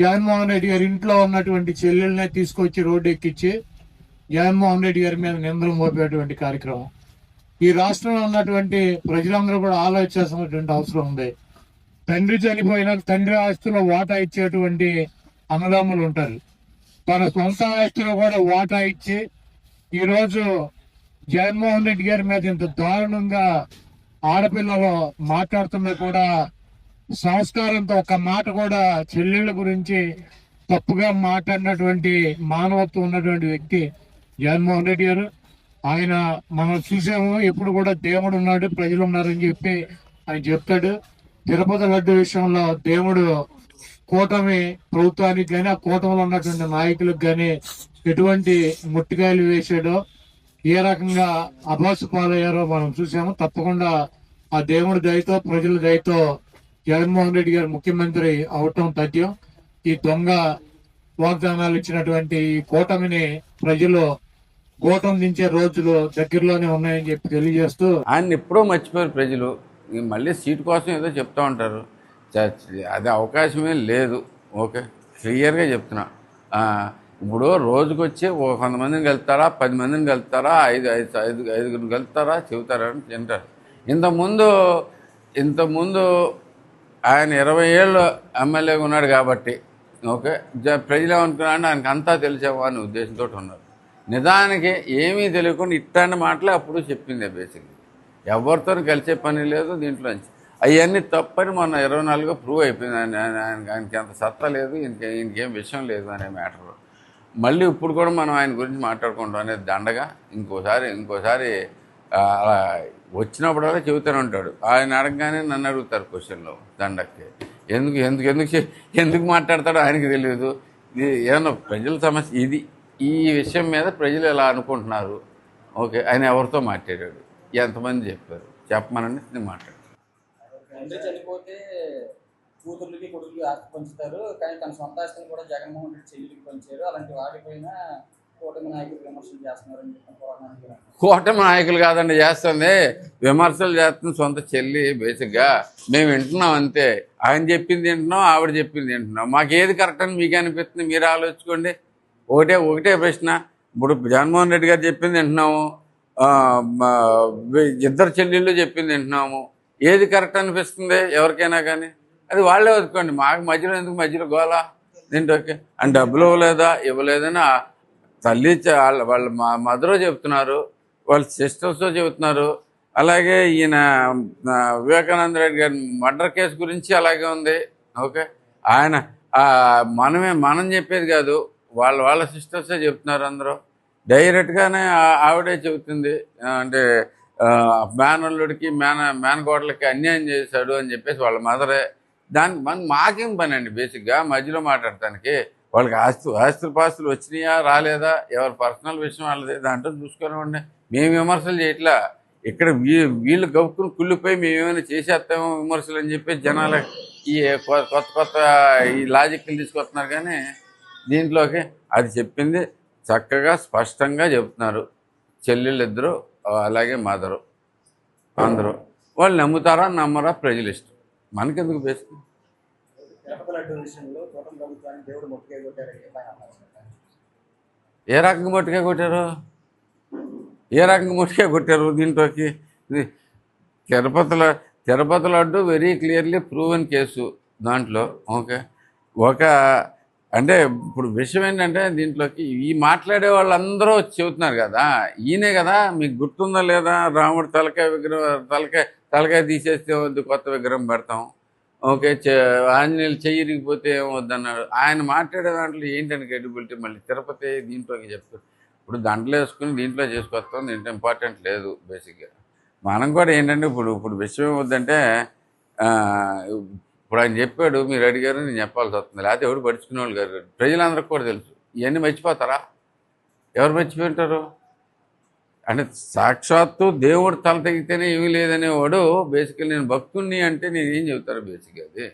జగన్మోహన్ రెడ్డి గారి ఇంట్లో ఉన్నటువంటి చెల్లెల్ని తీసుకొచ్చి రోడ్డు ఎక్కించి జగన్మోహన్ రెడ్డి గారి మీద నిందలు మోపేటువంటి కార్యక్రమం. ఈ రాష్ట్రంలో ఉన్నటువంటి ప్రజలందరూ కూడా ఆలోచించాల్సినటువంటి అవసరం ఉంది. తండ్రి చనిపోయిన తండ్రి ఆస్తిలో వాటా ఇచ్చేటువంటి అన్నదమ్ములు ఉంటారు. తన సొంత ఆస్తిలో కూడా వాటా ఇచ్చి ఈరోజు జగన్మోహన్ రెడ్డి గారి మీద ఇంత దారుణంగా ఆడపిల్లలు మాట్లాడుతున్నా కూడా సంస్కారంతో ఒక్క మాట కూడా చెల్లెళ్ళ గురించి తప్పుగా మాట్లాడినటువంటి మానవత్వం ఉన్నటువంటి వ్యక్తి జగన్మోహన్ రెడ్డి గారు. ఆయన మనం చూసాము, ఎప్పుడు కూడా దేవుడు ఉన్నాడు, ప్రజలు ఉన్నారని చెప్పి ఆయన చెప్తాడు. తిరుపతి లడ్డు విషయంలో దేవుడు కూటమి ప్రభుత్వానికి కానీ ఆ కూటమిలో ఉన్నటువంటి నాయకులకు కానీ ఎటువంటి ముట్టికాయలు వేసాడో, ఏ రకంగా అభాసు పాలయ్యారో మనం చూసాము. తప్పకుండా ఆ దేవుడి దయతో ప్రజల దయతో జగన్మోహన్ రెడ్డి గారు ముఖ్యమంత్రి అవటం తథ్యం. ఈ దొంగ వాగ్దానాలు ఇచ్చినటువంటి ఈ కూటమిని ప్రజలు కూటం దించే రోజులు దగ్గరలోనే ఉన్నాయని చెప్పి తెలియజేస్తూ, ఆయన ఎప్పుడో మర్చిపోయారు ప్రజలు. మళ్ళీ సీటు కోసం ఏదో చెప్తా ఉంటారు. అది అవకాశమే లేదు. ఓకే, క్లియర్గా చెప్తున్నా. ఇప్పుడు రోజుకి వచ్చి కొంతమందిని కలుతారా, 10 మందిని కలుతారా, ఐదుగురిని కలుతారా చెబుతారని తింటారు. ఇంతకుముందు ఆయన 20 ఏళ్ళు ఎమ్మెల్యేగా ఉన్నాడు కాబట్టి ఓకే, ప్రజలు ఏమనుకున్నాడు, ఆయనకు అంతా తెలిసేమో అనే ఉద్దేశంతో ఉన్నారు. నిజానికి ఏమీ తెలియకుండా ఇట్లాంటి మాటలే అప్పుడు చెప్పింది. బేసిక్గా ఎవరితో కలిసే పని లేదు దీంట్లోంచి. అవన్నీ తప్పని మొన్న 24 ప్రూవ్ అయిపోయింది. ఆయనకి అంత సత్తా లేదు, ఈయనకేం విషయం లేదు అనే మ్యాటర్. మళ్ళీ ఇప్పుడు కూడా మనం ఆయన గురించి మాట్లాడుకుంటాం అనేది దండగా. ఇంకోసారి అలా వచ్చినప్పుడల్లా చెబుతూనే ఉంటాడు. ఆయన అడగగానే నన్ను అడుగుతారు క్వశ్చన్లో దండకి. ఎందుకు మాట్లాడతాడో ఆయనకి తెలియదు. ఇది ఏమన్నా ప్రజల సమస్య ఇది. ఈ విషయం మీద ప్రజలు ఎలా అనుకుంటున్నారు. ఓకే, ఆయన ఎవరితో మాట్లాడాడు, ఎంతమంది చెప్పారు, చెప్పమనండి నేను మాట్లాడు. తండ్రి చనిపోతే కూతుర్లకి కొడుకులకి ఆస్తి పంచుతారు, కానీ తన సొంత ఆస్తిని కూడా జగన్మోహన్ రెడ్డి చెల్లికి పంచారు. అలాంటి వాటిపైన కూటమి నాయకులు విమర్శలు చేస్తున్నారని చెప్పి కూటమి నాయకులు కాదండి చేస్తుంది, విమర్శలు చేస్తుంది సొంత చెల్లి. బేసిక్గా మేము వింటున్నాం అంతే. ఆయన చెప్పింది వింటున్నాం, ఆవిడ చెప్పింది వింటున్నాం. మాకు ఏది కరెక్ట్ అని మీకు అనిపిస్తుంది, మీరు ఆలోచించుకోండి. ఒకటే ప్రశ్న. ఇప్పుడు జగన్మోహన్ రెడ్డి గారు చెప్పింది వింటున్నాము, ఇద్దరు చెల్లెళ్ళు చెప్పింది వింటున్నాము. ఏది కరెక్ట్ అనిపిస్తుంది ఎవరికైనా కానీ అది వాళ్ళే వదుకోండి. మాకు మధ్యలో గోళ దీంట్లోకి. అని డబ్బులు ఇవ్వలేదని తల్లి వాళ్ళ మదర్ చెప్తున్నారు, వాళ్ళ సిస్టర్స్తో చెబుతున్నారు. అలాగే ఈయన వివేకానంద రెడ్డి గారి మర్డర్ కేసు గురించి అలాగే ఉంది. ఓకే, ఆయన మనం చెప్పేది కాదు, వాళ్ళ సిస్టర్సే చెప్తున్నారు. అందరూ డైరెక్ట్గానే ఆవిడే చెబుతుంది. అంటే మేనల్లుడికి మేనకోడలకి అన్యాయం చేశాడు అని చెప్పేసి వాళ్ళ మదరే. మాకేం పని అండి బేసిక్గా మధ్యలో మాట్లాడటానికి. వాళ్ళకి ఆస్తులు వచ్చినాయా రాలేదా ఎవరి పర్సనల్ విషయం వాళ్ళది, దాంట్లో చూసుకునివ్వండి. మేము విమర్శలు చేయట్లా. ఇక్కడ వీళ్ళు గవ్వుకుని కుళ్ళిపోయి మేమేమైనా చేసేస్తామో విమర్శలు అని చెప్పి జనాలు ఈ కొత్త ఈ లాజిక్లు తీసుకొస్తున్నారు. కానీ దీంట్లోకి అది చెప్పింది చక్కగా స్పష్టంగా చెప్తున్నారు చెల్లెళ్ళు ఇద్దరు, అలాగే మదరు. అందరూ వాళ్ళు నమ్ముతారా నమ్మరా ప్రజలు ఇష్టం, మనకెందుకు బేసిక్. ఏ రకంగా మొట్టికాయ కొట్టారు దీంట్లోకి. Tirupati laddu very clearly proven case దాంట్లో. ఓకే, అంటే ఇప్పుడు విషయం ఏంటంటే దీంట్లోకి ఈ మాట్లాడే వాళ్ళందరూ చెబుతున్నారు కదా, ఈయనే కదా. మీకు గుర్తుందా లేదా, రాముడు తలకాయ తీసేస్తే వద్దు కొత్త విగ్రహం పెడతాం. ఓకే, ఆంజనేయులు చెయ్యిరిగిపోతే ఏమొద్దన్నాడు. ఆయన మాట్లాడే దాంట్లో ఏంటంటే క్రెడిబిలిటీ. మళ్ళీ తిరుపతి దీంట్లోకి చెప్తారు. ఇప్పుడు దాంట్లో వేసుకుని దీంట్లో చేసుకొస్తాం, దీంట్లో ఇంపార్టెంట్ లేదు బేసిక్గా. మనం కూడా ఏంటంటే ఇప్పుడు విషయం ఏమొద్దంటే, ఇప్పుడు ఆయన చెప్పాడు, మీరు అడిగారు, నేను చెప్పాల్సి వస్తుంది. లేకపోతే ఎవడు పడుచుకునే వాళ్ళు గారు. ప్రజలందరికీ కూడా తెలుసు. ఇవన్నీ మర్చిపోతారా? ఎవరు మర్చిపోయింటారు? అంటే సాక్షాత్తు దేవుడు తల తెగితేనే ఏమీ లేదనేవాడు బేసిక్గా నేను భక్తుణ్ణి అంటే నేను ఏం చెబుతారు బేసిక్గా అది.